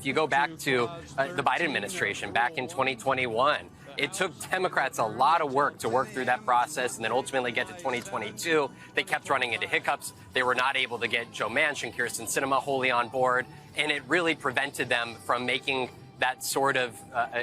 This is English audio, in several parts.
If you go back to the Biden administration back in 2021, it took Democrats a lot of work to work through that process and then ultimately get to 2022. They kept running into hiccups. They were not able to get Joe Manchin, Kyrsten Sinema wholly on board, and it really prevented them from making that sort of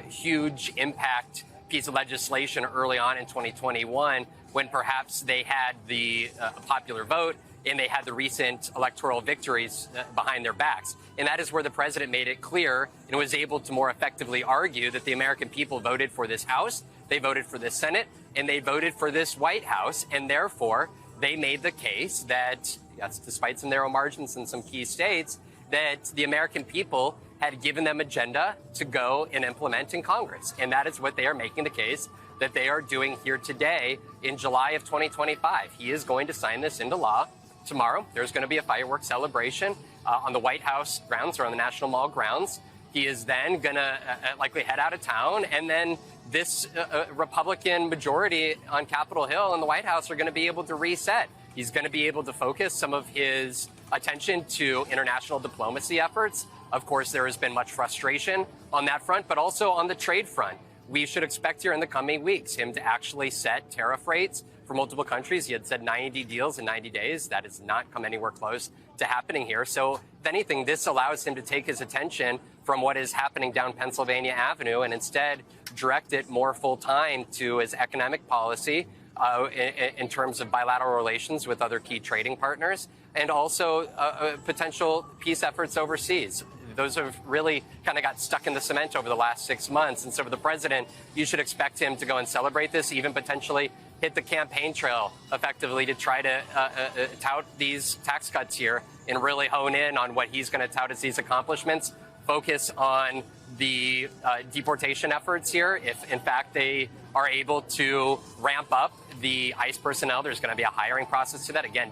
huge impact piece of legislation early on in 2021 when perhaps they had the popular vote and they had the recent electoral victories behind their backs. And that is where the president made it clear and was able to more effectively argue that the American people voted for this House, they voted for this Senate, and they voted for this White House. And therefore, they made the case that, yes, despite some narrow margins in some key states, that the American people had given them agenda to go and implement in Congress. And that is what they are making the case that they are doing here today in July of 2025. He is going to sign this into law. Tomorrow, there's going to be a fireworks celebration on the White House grounds or on the National Mall grounds. He is then going to likely head out of town. And then this Republican majority on Capitol Hill and the White House are going to be able to reset. He's going to be able to focus some of his attention to international diplomacy efforts. Of course, there has been much frustration on that front, but also on the trade front. We should expect here in the coming weeks him to actually set tariff rates for multiple countries. He had said 90 deals in 90 days. That has not come anywhere close to happening here. So if anything, this allows him to take his attention from what is happening down Pennsylvania Avenue and instead direct it more full time to his economic policy in terms of bilateral relations with other key trading partners and also potential peace efforts overseas. Those have really kind of got stuck in the cement over the last 6 months. And so for the president, you should expect him to go and celebrate this, even potentially hit the campaign trail effectively to try to tout these tax cuts here and really hone in on what he's going to tout as these accomplishments. Focus on the deportation efforts here. If, in fact, they are able to ramp up the ICE personnel, there's going to be a hiring process to that. Again,